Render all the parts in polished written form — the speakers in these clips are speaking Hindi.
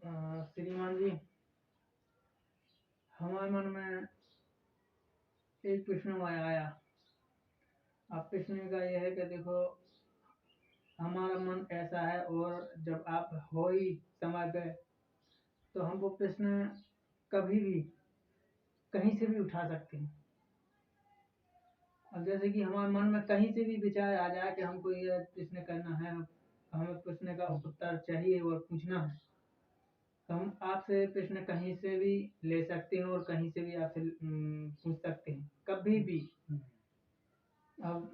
श्रीमान जी, हमारे मन में एक प्रश्न आया। अब प्रश्न का यह है कि देखो, हमारा मन ऐसा है और जब आप हो ही समय पे तो हम वो प्रश्न कभी भी कहीं से भी उठा सकते हैं। अब जैसे कि हमारे मन में कहीं से भी विचार आ जाए कि हमको ये प्रश्न करना है, हमें प्रश्न का उत्तर चाहिए और पूछना है, तो हम आपसे प्रश्न कहीं से भी ले सकते हैं और कहीं से भी आपसे पूछ सकते हैं, कभी भी। अब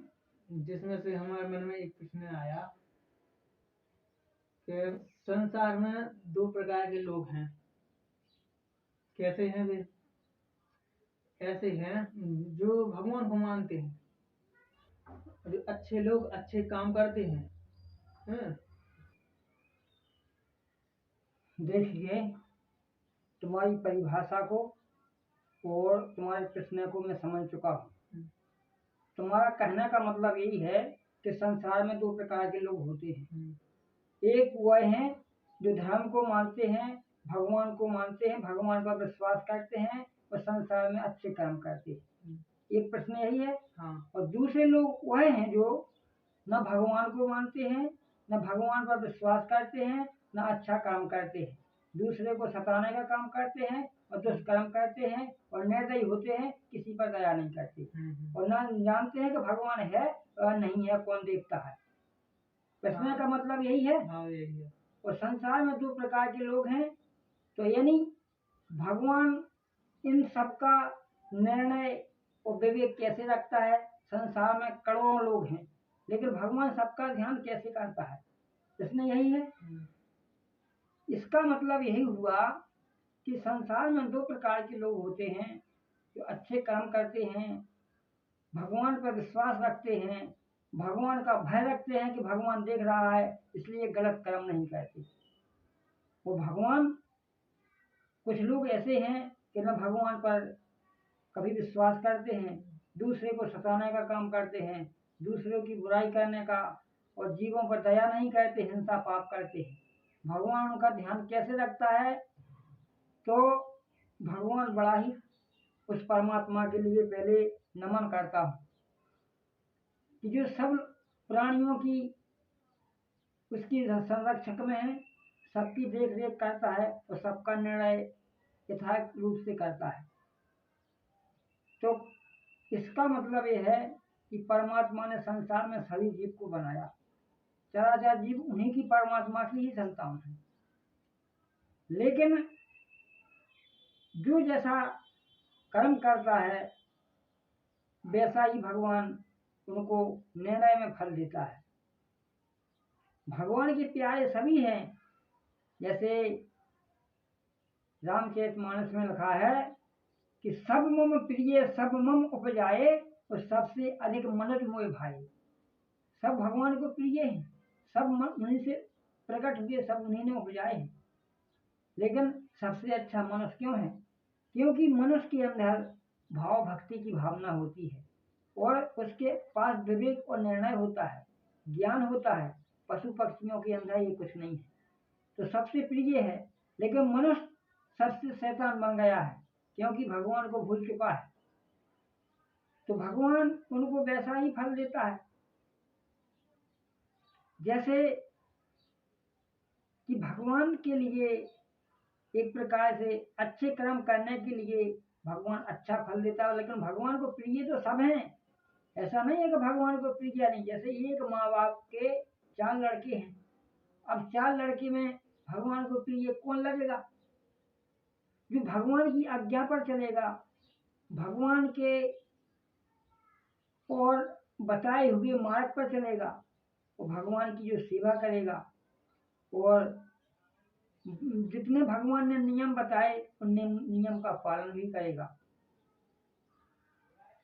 जिसमें से हमारे मन में एक प्रश्न आया कि संसार में दो प्रकार के लोग हैं। कैसे हैं वे? ऐसे हैं जो भगवान को मानते हैं, जो अच्छे लोग अच्छे काम करते हैं। देखिए, तुम्हारी परिभाषा को और तुम्हारे प्रश्न को मैं समझ चुका हूँ। तुम्हारा कहने का मतलब यही है कि संसार में दो प्रकार के लोग होते हैं। एक वह हैं जो धर्म को मानते हैं, भगवान को मानते हैं, भगवान पर विश्वास करते हैं और संसार में अच्छे काम करते हैं। एक प्रश्न यही है। हाँ। और दूसरे लोग वह हैं जो न भगवान को मानते हैं, न भगवान पर विश्वास करते हैं, न अच्छा काम करते हैं, दूसरे को सताने का काम करते हैं और दुष्कर्म करते हैं और निर्दयी होते हैं, किसी पर दया नहीं करते और न जानते हैं कि भगवान है और नहीं है, कौन देखता है। प्रश्न का मतलब यही है। हाँ, यही है। और संसार में दो प्रकार के लोग हैं, तो यानी भगवान इन सबका निर्णय और विवेक कैसे रखता है। संसार में करोड़ों लोग हैं, लेकिन भगवान सबका ध्यान कैसे करता है, इसमें यही है। इसका मतलब यही हुआ कि संसार में दो प्रकार के लोग होते हैं, जो अच्छे काम करते हैं, भगवान पर विश्वास रखते हैं, भगवान का भय रखते हैं कि भगवान देख रहा है, इसलिए गलत कर्म नहीं करते। वो भगवान, कुछ लोग ऐसे हैं कि न भगवान पर कभी विश्वास करते हैं, दूसरे को सताने का काम करते हैं, दूसरों की बुराई करने का और जीवों पर दया नहीं करते, हिंसा पाप करते हैं। भगवान उनका ध्यान कैसे रखता है? तो भगवान बड़ा ही उस परमात्मा के लिए पहले नमन करता हूँ कि जो सब प्राणियों की उसकी संरक्षक में है, सबकी देख रेख करता है और सबका निर्णय यथार्थ रूप से करता है। तो इसका मतलब यह है कि परमात्मा ने संसार में सभी जीव को बनाया, चराचर जीव उन्हीं की परमात्मा की ही संतान है। लेकिन जो जैसा कर्म करता है वैसा ही भगवान उनको निर्णय में फल देता है। भगवान के प्यारे सभी हैं, जैसे रामचरितमानस में लिखा है कि सब मम प्रिय सब मम उपजाए और सबसे अधिक मनुज मोह भाई। सब भगवान को प्रिय हैं, सब उन्हीं से प्रकट हुए, सब उन्हीं ने उपजाए हैं। लेकिन सबसे अच्छा मनुष्य क्यों है? क्योंकि मनुष्य के अंदर भाव भक्ति की भावना होती है और उसके पास विवेक और निर्णय होता है, ज्ञान होता है। पशु पक्षियों के अंदर ये कुछ नहीं है, तो सबसे प्रिय है। लेकिन मनुष्य सबसे शैतान बन गया है, क्योंकि भगवान को भूल चुका है। तो भगवान उनको वैसा ही फल देता है, जैसे कि भगवान के लिए एक प्रकार से अच्छे कर्म करने के लिए भगवान अच्छा फल देता है। लेकिन भगवान को प्रिय तो सब हैं, ऐसा नहीं है कि भगवान को प्रिय नहीं। जैसे एक माँ बाप के 4 लड़के हैं, अब 4 लड़के में भगवान को प्रिय कौन लगेगा? जो भगवान की आज्ञा पर चलेगा, भगवान के और बताए हुए मार्ग पर चलेगा, और भगवान की जो सेवा करेगा और जितने भगवान ने नियम बताए उन नियम का पालन भी करेगा,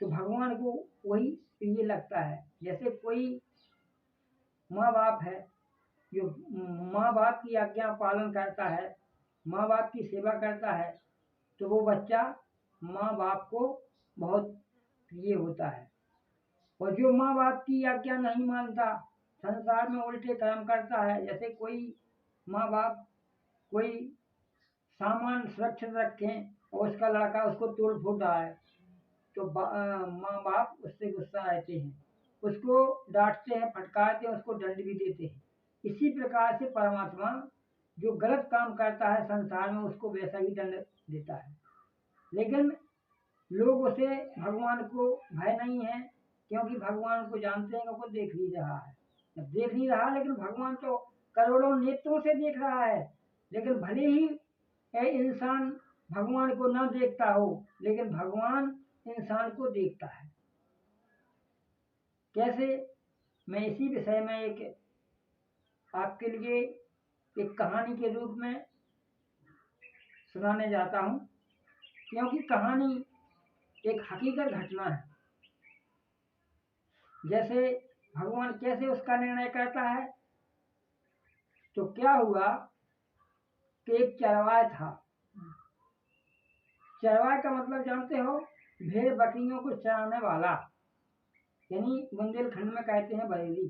तो भगवान को वही प्रिय लगता है। जैसे कोई माँ बाप है, जो माँ बाप की आज्ञा पालन करता है, माँ बाप की सेवा करता है, तो वो बच्चा माँ बाप को बहुत प्रिय होता है। और जो माँ बाप की आज्ञा नहीं मानता, संसार में उल्टे कर्म करता है, जैसे कोई माँ बाप कोई सामान सुरक्षित रखें और उसका लड़का उसको तोड़ फोड़ रहा है तो माँ बाप उससे गुस्सा रहते हैं, उसको डांटते हैं, फटकारते हैं, उसको दंड भी देते हैं। इसी प्रकार से परमात्मा जो गलत काम करता है संसार में उसको वैसा ही दंड देता है। लेकिन लोग उसे भगवान को भय नहीं है, क्योंकि भगवान को जानते हैं कि वो देख नहीं रहा है। जब देख नहीं रहा, लेकिन भगवान तो करोड़ों नेत्रों से देख रहा है। लेकिन भले ही इंसान भगवान को न देखता हो, लेकिन भगवान इंसान को देखता है। कैसे? मैं इसी विषय में एक आपके लिए एक कहानी के रूप में सुनाने जाता हूँ, क्योंकि कहानी एक हकीकत घटना है। जैसे भगवान कैसे उसका निर्णय करता है, तो क्या हुआ कि एक चरवाहा था। चरवाहा का मतलब जानते हो? भेड़ बकरियों को चराने वाला, यानी बुंदेलखंड में कहते हैं बरेली,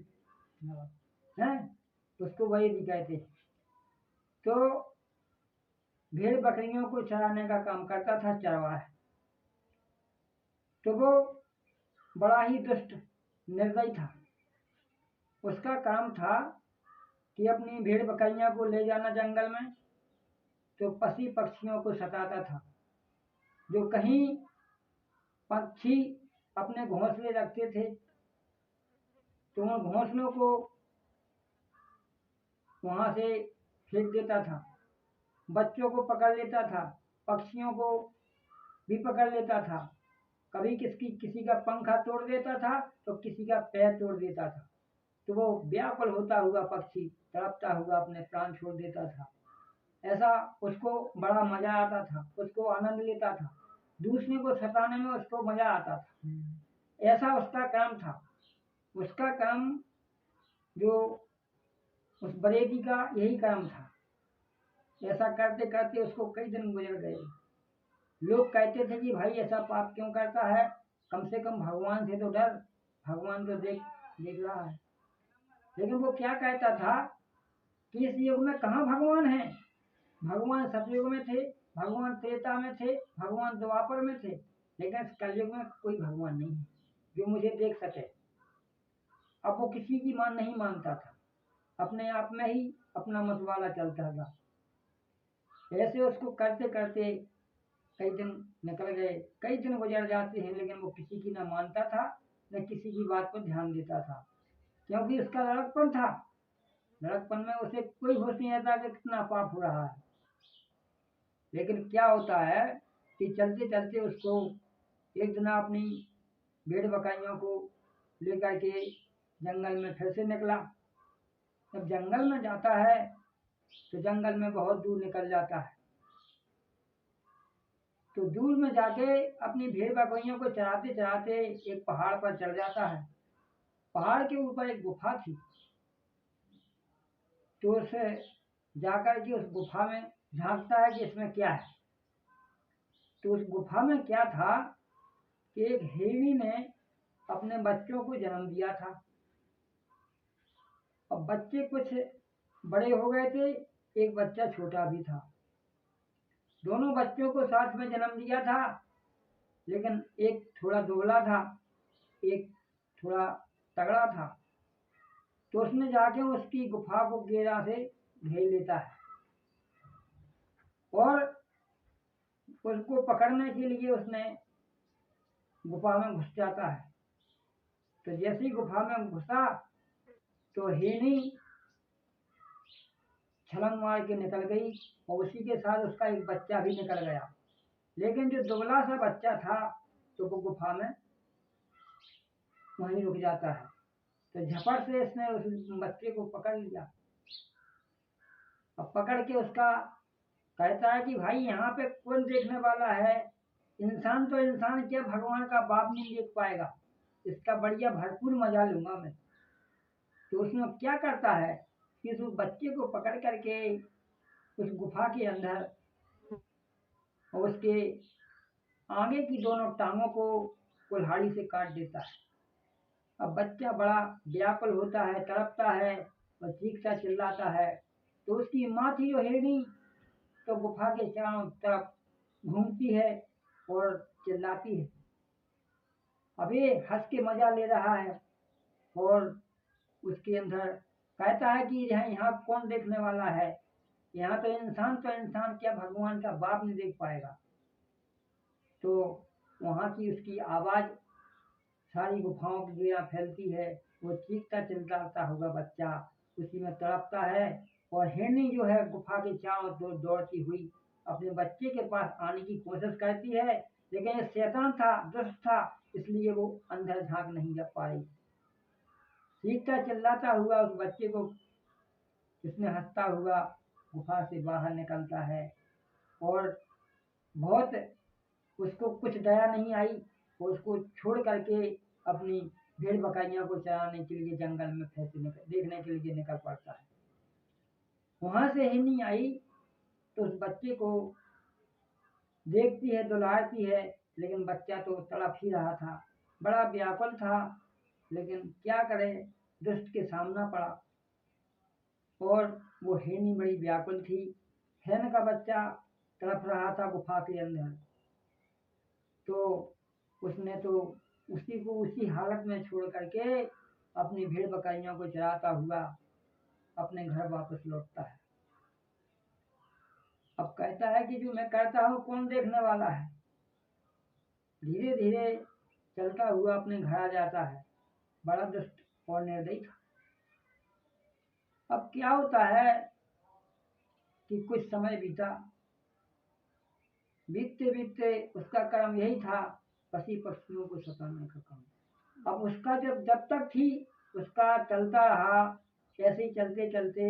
हैं उसको बरेली कहते हैं। तो भेड़ बकरियों को चराने का काम करता था चरवाहा। तो वो बड़ा ही दुष्ट निर्दयी था। उसका काम था कि अपनी भेड़ बकरियां को ले जाना जंगल में, तो पशु पक्षियों को सताता था। जो कहीं पक्षी अपने घोंसले रखते थे तो उन घोंसलों को वहां से फेंक देता था, बच्चों को पकड़ लेता था, पक्षियों को भी पकड़ लेता था। कभी किसी का पंखा तोड़ देता था तो किसी का पैर तोड़ देता था। तो वो व्याकुल होता हुआ पक्षी तड़पता हुआ अपने प्राण छोड़ देता था। ऐसा उसको बड़ा मजा आता था, उसको आनंद लेता था, दूसरे को सताने में उसको मजा आता था। ऐसा उसका काम था। उसका काम जो उस बरेली का यही काम था। ऐसा करते करते उसको कई दिन गुजर गए। लोग कहते थे कि भाई ऐसा पाप क्यों करता है, कम से कम भगवान से तो डर, भगवान तो देख रहा है। लेकिन वो क्या कहता था कि इस युग में कहाँ भगवान है? भगवान सतयुग में थे, भगवान त्रेता में थे, भगवान द्वापर में थे, लेकिन इस कलयुग में कोई भगवान नहीं है जो मुझे देख सके। अब वो किसी की नहीं मानता था, अपने आप में ही अपना मतवाला चलता था। ऐसे उसको करते करते कई दिन निकल गए, कई दिन गुजर जाते हैं, लेकिन वो किसी की ना मानता था, न किसी की बात पर ध्यान देता था, क्योंकि उसका लड़कपन था। लड़कपन में उसे कोई होश नहीं आता कि कितना पाप हो रहा है। लेकिन क्या होता है कि चलते चलते उसको एक दिन अपनी भेड़ बकरियों को लेकर के जंगल में फिर से निकला। जब जंगल में जाता है तो जंगल में बहुत दूर निकल जाता है। तो दूर में जाके अपनी भेड़ बकरियों को चराते चराते एक पहाड़ पर चढ़ जाता है। पहाड़ के ऊपर एक गुफा थी। तो उसे जाकर के उस गुफा में झांकता है कि इसमें क्या है। तो उस गुफा में क्या था कि एक हिरनी ने अपने बच्चों को जन्म दिया था। अब बच्चे कुछ बड़े हो गए थे, एक बच्चा छोटा भी था। दोनों बच्चों को साथ में जन्म दिया था, लेकिन एक थोड़ा दुबला था, एक थोड़ा तगड़ा था। तो उसने जाके उसकी गुफा को घेरा से घेर लेता है और उसको पकड़ने के लिए उसने गुफा में घुस जाता है। तो जैसे ही गुफा में घुसा तो हिरनी छलांग मार के निकल गई और उसी के साथ उसका एक बच्चा भी निकल गया। लेकिन जो दुबला सा बच्चा था तो वो गुफा में वहीं रुक जाता है। तो झपट से इसने उस बच्चे को पकड़ लिया। अब पकड़ के उसका कहता है कि भाई यहाँ पे कौन देखने वाला है? इंसान तो इंसान क्या, भगवान का बाप नहीं देख पाएगा, इसका बढ़िया भरपूर मजा लूंगा मैं। तो उसमें क्या करता है कि उस बच्चे को पकड़ करके उस गुफा के अंदर और उसके आगे की दोनों टांगों को कुल्हाड़ी से काट देता है। अब बच्चा बड़ा व्याकुल होता है, तड़पता है और चीखता चिल्लाता है। तो उसकी माँ थी जो हिरनी, तो गुफा के चारों तरफ घूमती है और चिल्लाती है। अब ये हंस के मजा ले रहा है और उसके अंदर कहता है कि यहाँ कौन देखने वाला है, यहाँ तो इंसान क्या भगवान का बाप नहीं देख पाएगा। तो वहाँ की उसकी आवाज़ सारी गुफाओं की गिरा फैलती है। वो चीखता चिल्लाता हुआ बच्चा उसी में तड़पता है और हिरनी जो है गुफा के चारों ओर दौड़ती हुई अपने बच्चे के पास आने की कोशिश करती है, लेकिन ये शैतान था, दुष्ट था, इसलिए वो अंदर झांक नहीं जा पाई। चीखता चिल्लाता हुआ उस बच्चे को उसने हंसता हुआ गुफा से बाहर निकलता है और बहुत उसको कुछ दया नहीं आई और उसको छोड़ करके अपनी भेड़ बकरियों को चराने के लिए जंगल में देखने के लिए निकल पड़ता है। वहां से हिरनी आई तो उस बच्चे को देखती है, दुलारती है, लेकिन बच्चा तो तड़प ही रहा था, बड़ा व्याकुल था, लेकिन क्या करे, दुष्ट के सामना पड़ा और वो हिरनी बड़ी व्याकुल थी। हिरन का बच्चा तड़प रहा था गुफा के अंदर, तो उसने तो उसी को उसी हालत में छोड़ करके अपनी भेड़ बकरियों को चराता हुआ अपने घर वापस लौटता है। अब कहता है कि जो मैं करता हूँ कौन देखने वाला है। धीरे धीरे चलता हुआ अपने घर आ जाता है। बड़ा दुष्ट और निर्दयी था। अब क्या होता है कि कुछ समय बीता, बीतते बीतते उसका कर्म यही था पशु पक्षियों को सताने का काम। अब उसका जब तक थी उसका चलता रहा। ऐसे ही चलते चलते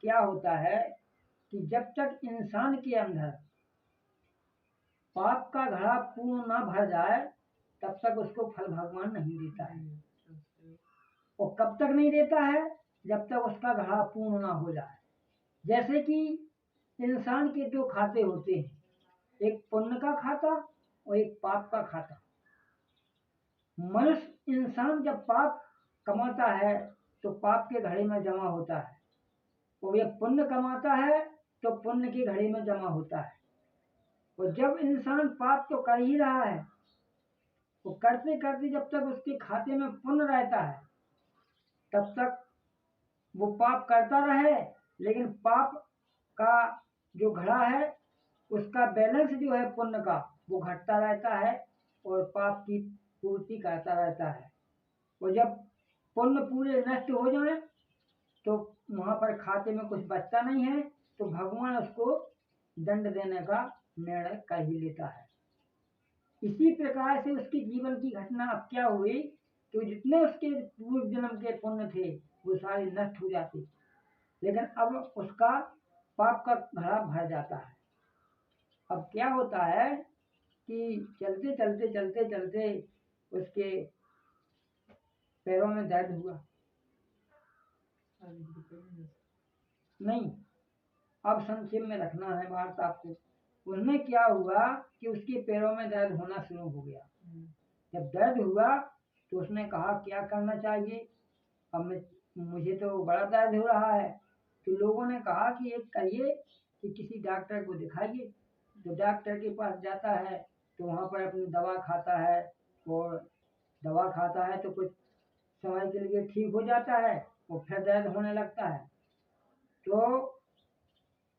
क्या होता है कि जब तक इंसान के अंदर पाप का घड़ा पूर्ण ना भर जाए तब तक उसको फल भगवान नहीं देता है। और कब तक नहीं देता है? जब तक उसका घड़ा पूर्ण ना हो जाए। जैसे कि इंसान के दो खाते होते हैं, एक पुण्य का खाता और एक पाप का खाता। मनुष्य इंसान जब पाप कमाता है तो पाप के घड़े में जमा होता है, और ये पुण्य कमाता है तो पुण्य की घड़ी में जमा होता है। और जब इंसान पाप तो कर ही रहा है, तो करते करते जब तक उसके खाते में पुण्य रहता है तब तक वो पाप करता रहे, लेकिन पाप का जो घड़ा है उसका बैलेंस जो है पुण्य का वो घटता रहता है और पाप की पूर्ति करता रहता है। और जब पुण्य पूरे नष्ट हो जाए तो वहां पर खाते में कुछ बचता नहीं है, तो भगवान उसको दंड देने का निर्णय कर ही लेता है। इसी प्रकार से उसके जीवन की घटना अब क्या हुई कि जितने उसके पूर्व जन्म के पुण्य थे वो सारे नष्ट हो जाते, लेकिन अब उसका पाप का घड़ा भर जाता है। अब क्या होता है कि चलते चलते चलते चलते उसके पैरों में दर्द हुआ। नहीं, अब संक्षेप में रखना है वार्तालाप को। उसमें क्या हुआ कि उसके पैरों में दर्द होना शुरू हो गया। जब दर्द हुआ तो उसने कहा क्या करना चाहिए, अब मुझे तो बड़ा दर्द हो रहा है। तो लोगों ने कहा कि एक करिए कि किसी डॉक्टर को दिखाइए। तो डॉक्टर के पास जाता है तो वहाँ पर अपनी दवा खाता है, और दवा खाता है तो कुछ समय के लिए ठीक हो जाता है और फिर दर्द होने लगता है। तो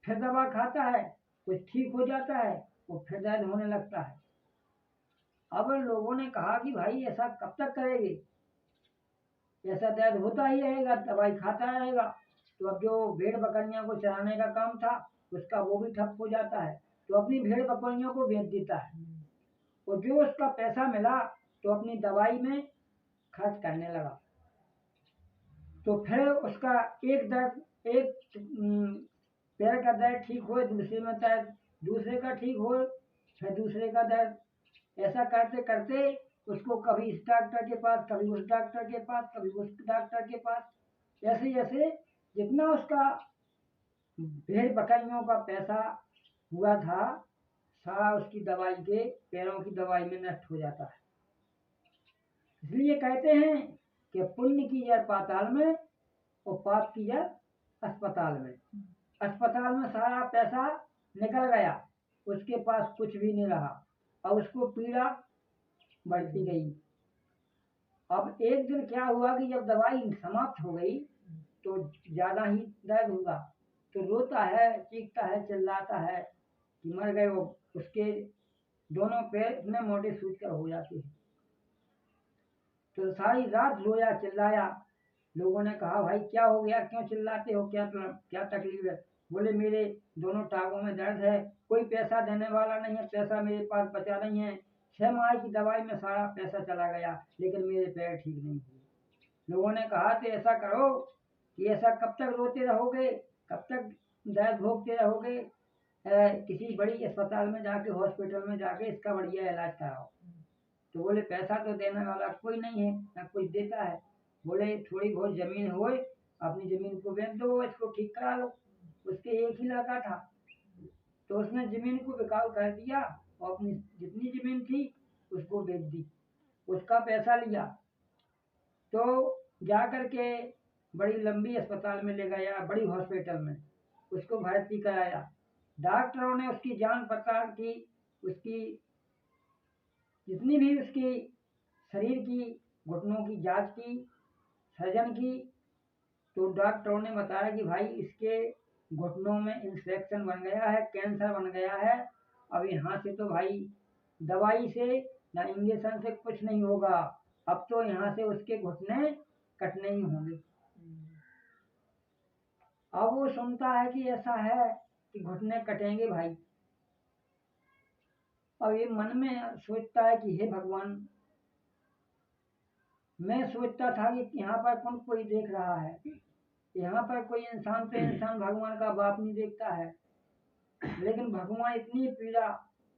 फिर दवा खाता है, कुछ ठीक हो जाता है और फिर दर्द होने लगता है। अब लोगों ने कहा कि भाई ऐसा कब तक करेंगे, ऐसा दर्द होता ही रहेगा, दवाई खाता रहेगा। तो अब जो भेड़ बकरियों को चराने का काम था उसका वो भी ठप हो जाता है, तो अपनी भेड़ बकरियों को बेच देता है, और जो उसका पैसा मिला तो अपनी दवाई में खर्च करने लगा। तो फिर उसका एक पैर का दर्द ठीक हो, दूसरे में दर्द, दूसरे का ठीक हो, फिर दूसरे का दर्द, ऐसा करते करते उसको कभी इस डॉक्टर के पास, कभी उस डॉक्टर के पास, कभी उस डॉक्टर के पास, ऐसे ऐसे जितना उसका भेड़ बकरियों का पैसा हुआ था सारा उसकी दवाई के पैरों की दवाई में नष्ट हो जाता है। इसलिए कहते हैं कि पुण्य की जड़ पाताल में और पाप की जड़ अस्पताल में। अस्पताल में सारा पैसा निकल गया, उसके पास कुछ भी नहीं रहा, और उसको पीड़ा बढ़ती गई। अब एक दिन क्या हुआ कि जब दवाई समाप्त हो गई तो ज़्यादा ही दर्द हुआ, तो रोता है, चीखता है, चिल्लाता है कि मर गए वो। उसके दोनों पैर इतने मोटे सूजकर हो जाते हैं। तो सारी रात रोया चिल्लाया। लोगों ने कहा भाई क्या हो गया, क्यों चिल्लाते हो, क्या तकलीफ है? बोले मेरे दोनों टांगों में दर्द है, कोई पैसा देने वाला नहीं है, पैसा मेरे पास बचा नहीं है, 6 माह की दवाई में सारा पैसा चला गया, लेकिन मेरे पैर ठीक नहीं हुए। लोगों ने कहा तो ऐसा करो कि ऐसा कब तक रोते रहोगे, कब तक दर्द भोगते रहोगे, किसी बड़ी अस्पताल में जाके, हॉस्पिटल में जाके इसका बढ़िया इलाज कराओ। तो बोले पैसा तो देने वाला कोई नहीं है, ना कुछ देता है। बोले थोड़ी बहुत जमीन हो, अपनी जमीन को बेच दो, इसको ठीक करा लो। उसके एक ही लड़का था, तो उसने जमीन को बिकाऊ कर दिया और अपनी जितनी जमीन थी उसको बेच दी, उसका पैसा लिया। तो जा करके बड़ी लंबी अस्पताल में ले गया, बड़ी हॉस्पिटल में उसको भर्ती कराया। डॉक्टरों ने उसकी जान पड़ताल की, उसकी जितनी भी उसकी शरीर की घुटनों की जांच की, सर्जन की। तो डॉक्टरों ने बताया कि भाई इसके घुटनों में इंफेक्शन बन गया है, कैंसर बन गया है। अब यहाँ से तो भाई दवाई से ना इंजेक्शन से कुछ नहीं होगा, अब तो यहाँ से उसके घुटने कटने ही होंगे। अब वो सुनता है कि ऐसा है कि घुटने कटेंगे भाई। अब ये मन में सोचता है कि हे भगवान, मैं सोचता था कि यहाँ पर कौन कोई देख रहा है, यहाँ पर कोई इंसान पे इंसान भगवान का बाप नहीं देखता है। लेकिन भगवान इतनी पीड़ा,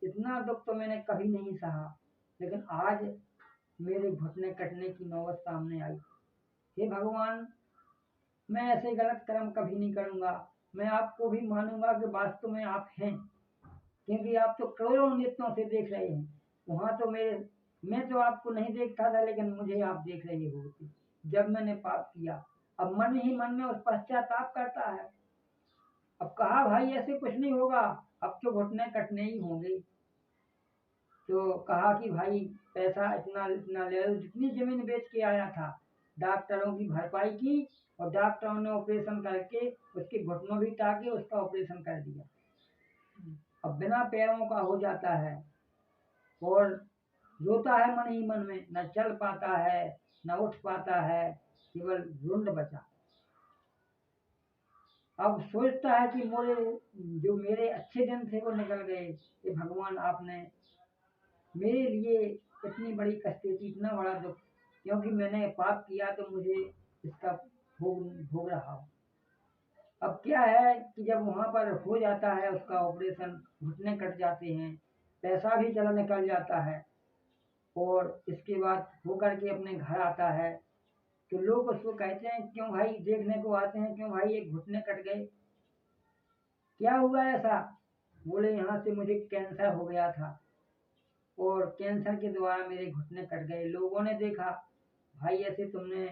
इतना दुख तो मैंने कभी नहीं सहा, लेकिन आज मेरे घुटने कटने की नौबत सामने आई। हे भगवान, मैं ऐसे गलत कर्म कभी नहीं करूँगा। मैं आपको भी मानूंगा कि वास्तव में आप हैं, क्योंकि आप तो करोड़ों नेत्रों से देख रहे हैं। वहाँ तो मैं तो आपको नहीं देखता था, लेकिन मुझे आप देख रहे होते जब मैंने पाप किया। अब मन ही मन में उस पश्चाताप करता है। अब कहा भाई ऐसे कुछ नहीं होगा, अब तो घुटने कटने ही होंगे। तो कहा कि भाई पैसा इतना इतना ले लो, जितनी जमीन बेच के आया था डॉक्टरों की भरपाई की, और डॉक्टरों ने ऑपरेशन करके उसके घुटनों भी टाके उसका ऑपरेशन कर दिया। अब बिना पैरों का हो जाता है और रोता है मन ही मन में, न चल पाता है न उठ पाता है, केवल रुंड बचा। अब सोचता है कि मोरे जो मेरे अच्छे दिन थे वो निकल गए। ये भगवान आपने मेरे लिए इतनी बड़ी कष्टेती, इतना बड़ा दुख, क्योंकि मैंने पाप किया तो मुझे इसका भोग भोग रहा हूँ। अब क्या है कि जब वहाँ पर हो जाता है उसका ऑपरेशन, घुटने कट जाते हैं, पैसा भी चला निकल जाता है, और इसके बाद होकर के अपने घर आता है, तो लोग उसको कहते हैं क्यों भाई, देखने को आते हैं, क्यों भाई ये घुटने कट गए, क्या हुआ ऐसा? बोले यहाँ से मुझे कैंसर हो गया था और कैंसर के द्वारा मेरे घुटने कट गए। लोगों ने देखा भाई ऐसे तुमने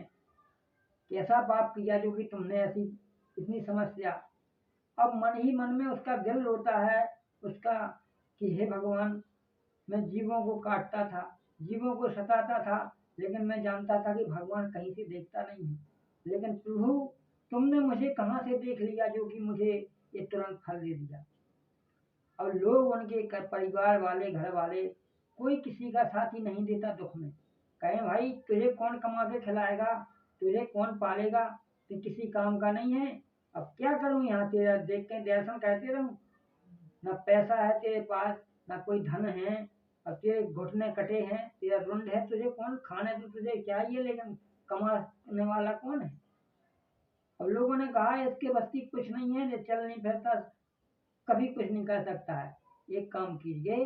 कैसा पाप किया जो कि तुमने ऐसी इतनी समस्या। अब मन ही मन में उसका दिल रोता है उसका कि हे भगवान, मैं जीवों को काटता था, जीवों को सताता था, लेकिन मैं जानता था कि भगवान कहीं से देखता नहीं है। लेकिन प्रभु, तुमने मुझे कहाँ से देख लिया जो कि मुझे ये तुरंत फल दे दिया। अब लोग उनके परिवार वाले, घर वाले, कोई किसी का साथ ही नहीं देता दुख में। कहें भाई तुझे कौन कमा के खिलाएगा, तुझे कौन पालेगा, तू किसी काम का नहीं है। अब क्या करूं, यहाँ तेरा देख के दर्शन करते रहूं, ना पैसा है तेरे पास, ना कोई धन है, अब तेरे घुटने कटे हैं, तेरा रुंड है, तुझे कौन खाने तो तुझे चाहिए, लेकिन कमाने वाला कौन है? अब लोगों ने कहा इसके बस की कुछ नहीं है, ये चल नहीं फिरता, कभी कुछ नहीं कर सकता है। एक काम कीजिए,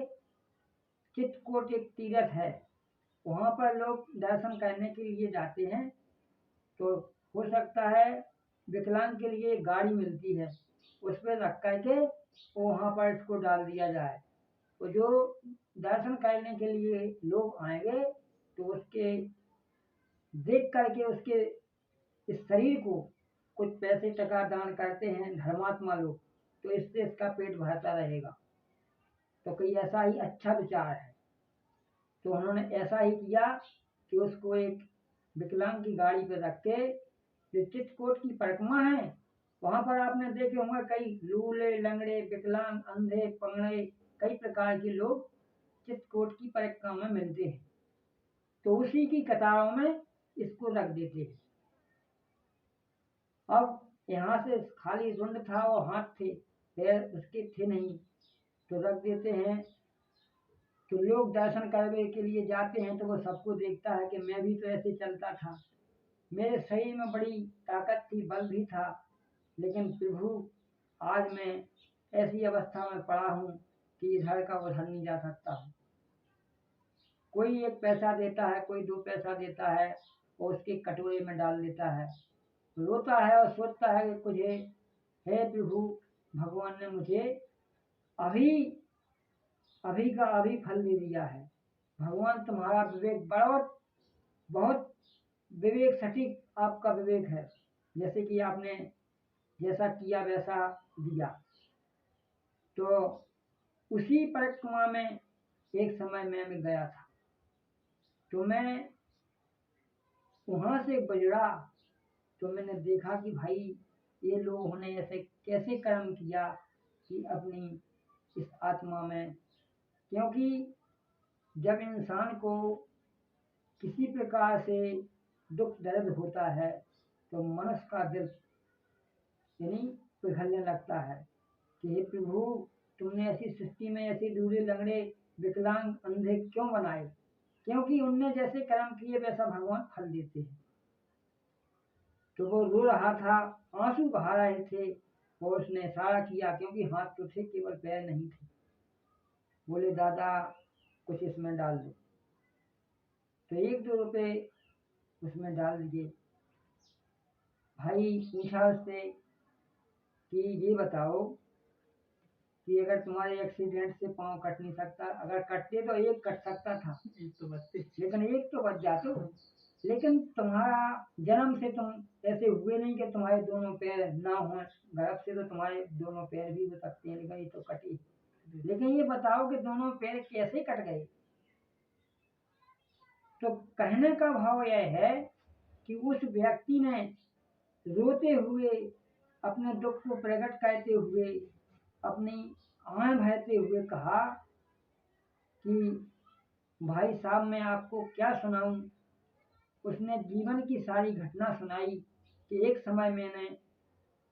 चित्रकूट एक तीर्थ है, वहाँ पर लोग दर्शन करने के लिए जाते हैं। तो हो सकता है विकलांग के लिए एक गाड़ी मिलती है, उस पर रख करके वहाँ पर इसको डाल दिया जाए, तो जो दर्शन करने के लिए लोग आएंगे तो उसके देख करके उसके इस शरीर को कुछ पैसे टका दान करते हैं धर्मात्मा लोग, तो इससे इसका पेट भरता रहेगा। तो कोई ऐसा ही अच्छा विचार है। तो उन्होंने ऐसा ही किया कि उसको एक विकलांग की गाड़ी पर रख के, जो चित्रकूट की परिक्रमा है वहां पर आपने देखे होंगे कई लूले लंगड़े विकलांग अंधे पंगड़े कई प्रकार के लोग चित्रकूट की परिक्रमा में मिलते हैं। तो उसी की कतारों में इसको रख देते हैं। अब यहाँ से खाली रुंड था और हाथ थे, पैर उसके थे नहीं, तो रख देते हैं। तो लोग दर्शन करने के लिए जाते हैं तो वो सबको देखता है कि मैं भी तो ऐसे चलता था, मेरे शरीर में बड़ी ताकत थी, बल भी था, लेकिन प्रभु आज मैं ऐसी अवस्था में पड़ा हूँ कि इधर का उधर नहीं जा सकता हूँ। कोई 1 पैसा देता है, कोई 2 पैसा देता है और उसके कटोरे में डाल देता है, रोता है और सोचता है कि मुझे, हे प्रभु, भगवान ने मुझे अभी अभी का अभी फल दे दिया है। भगवान तुम्हारा विवेक बहुत बहुत विवेक सटीक आपका विवेक है, जैसे कि आपने जैसा किया वैसा दिया। तो उसी परिक्रमा में एक समय मैं गया था, तो मैं वहां से गुजरा तो मैंने देखा कि भाई ये लोगों ने ऐसे कैसे कर्म किया कि अपनी इस आत्मा में, क्योंकि जब इंसान को किसी प्रकार से दुख दर्द होता है तो मनुष्य का दिल यानी पिघलने लगता है कि हे प्रभु, तुमने ऐसी सृष्टि में ऐसे लूले लंगड़े विकलांग अंधे क्यों बनाए, क्योंकि उनने जैसे कर्म किए वैसा भगवान फल देते हैं। तो वो रो रहा था, आंसू बहा रहे थे और उसने इशारा किया, क्योंकि हाथ तो थे केवल पैर नहीं थे। बोले दादा कुछ इसमें डाल दो। तो 1-2 रुपए उसमें डाल दिए। भाई पूछा उससे कि ये बताओ कि अगर तुम्हारे एक्सीडेंट से पाँव कट नहीं सकता, अगर कटते तो एक कट सकता था, एक तो बचते, लेकिन एक तो बच जाते, लेकिन तुम्हारा जन्म से तुम ऐसे हुए नहीं कि तुम्हारे दोनों पैर ना हो, गर्भ से तो तुम्हारे दोनों पैर भी हो सकते हैं, लेकिन ये तो कटे। लेकिन ये बताओ कि दोनों पैर कैसे कट गए। तो कहने का भाव यह है कि उस व्यक्ति ने रोते हुए, अपने दुख को प्रकट करते हुए, अपनी आंखें बहते हुए कहा कि भाई साहब मैं आपको क्या सुनाऊं। उसने जीवन की सारी घटना सुनाई कि एक समय मैंने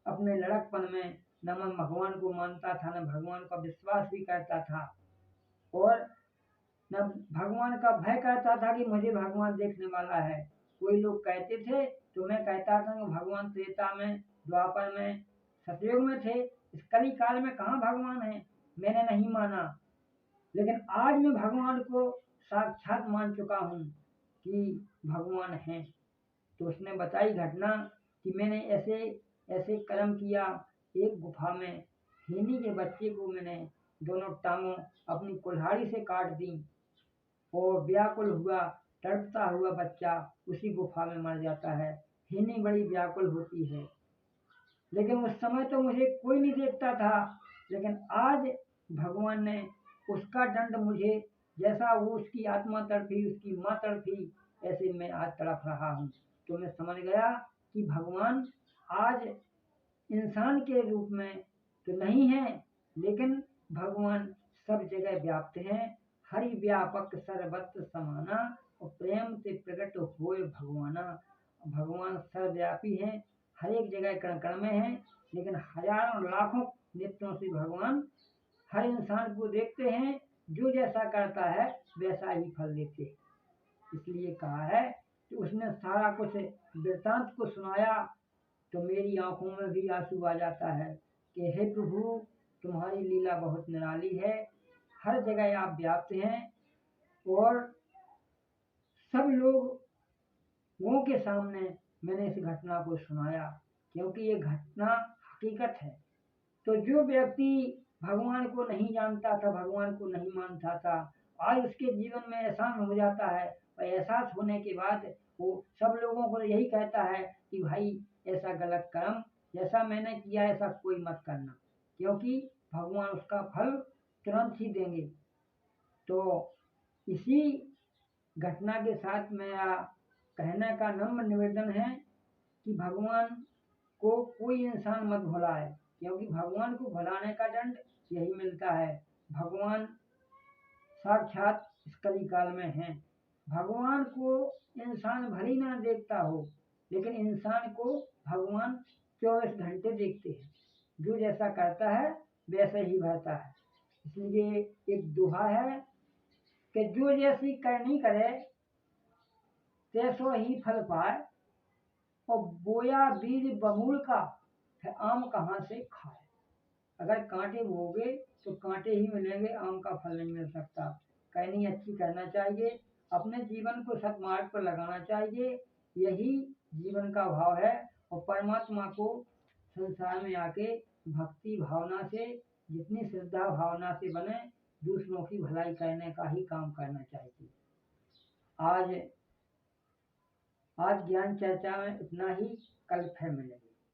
अपने लड़कपन में न मैं भगवान को मानता था, न भगवान का विश्वास भी करता था, और न भगवान का भय करता था कि मुझे भगवान देखने वाला है। कोई लोग कहते थे तो मैं कहता था कि भगवान त्रेता में, द्वापर में, सतयुग में थे, इस कली काल में कहाँ भगवान है, मैंने नहीं माना। लेकिन आज मैं भगवान को साक्षात मान चुका हूँ कि भगवान है। तो उसने बताई घटना कि मैंने ऐसे ऐसे कर्म किया। एक गुफा में हिरनी के बच्चे को मैंने दोनों टांगों अपनी कुल्हाड़ी से काट दी और व्याकुल हुआ, तड़पता हुआ बच्चा उसी गुफा में मर जाता है। हिरनी बड़ी व्याकुल होती है, लेकिन उस समय तो मुझे कोई नहीं देखता था, लेकिन आज भगवान ने उसका दंड मुझे, जैसा वो उसकी आत्मा तड़पी, उसकी माँ तड़पी, ऐसे मैं आज तड़प रहा हूँ। तो मैं समझ गया कि भगवान आज इंसान के रूप में तो नहीं है, लेकिन भगवान सब जगह व्याप्त हैं। हरि व्यापक सर्वत्र समाना और प्रेम से प्रकट होए भगवाना। भगवान सर्वव्यापी हैं, हर एक जगह कण कण में हैं, लेकिन हजारों लाखों नेत्रों से भगवान हर इंसान को देखते हैं। जो जैसा करता है वैसा ही फल देते हैं। इसलिए कहा है कि उसने सारा कुछ वृत्तांत को सुनाया तो मेरी आंखों में भी आंसू आ जाता है कि हे प्रभु, तुम्हारी लीला बहुत निराली है, हर जगह आप व्याप्त हैं। और सब लोगों के सामने मैंने इस घटना को सुनाया, क्योंकि ये घटना हकीकत है। तो जो व्यक्ति भगवान को नहीं जानता था, भगवान को नहीं मानता था, आज उसके जीवन में एहसास हो जाता है, और एहसास होने के बाद वो सब लोगों को यही कहता है कि भाई ऐसा गलत कर्म जैसा मैंने किया ऐसा कोई मत करना। क्योंकि भगवान उसका फल तुरंत ही देंगे। तो इसी घटना के साथ मेरा कहने का नम्र निवेदन है कि भगवान को कोई इंसान मत भुलाए, क्योंकि भगवान को भुलाने का दंड यही मिलता है। भगवान साक्षात इस कली काल में हैं। भगवान को इंसान भली ना देखता हो, लेकिन इंसान को भगवान 24 घंटे देखते हैं। जो जैसा करता है वैसे ही बहता है। इसलिए एक दोहा है कि जो जैसी करनी करे तैसो ही फल पाए, और बोया बीज बबूल का फिर आम कहाँ से खाए। अगर कांटे बोओगे तो कांटे ही मिलेंगे, आम का फल नहीं मिल सकता। कहनी अच्छी करना चाहिए, अपने जीवन को सत्मार्ग पर लगाना चाहिए, यही जीवन का भाव है। और परमात्मा को संसार में आके भक्ति भावना से, जितनी श्रद्धा भावना से बने, दूसरों की भलाई करने का ही काम करना चाहिए। आज ज्ञान चर्चा में इतना ही, कल फिर मिलेंगे।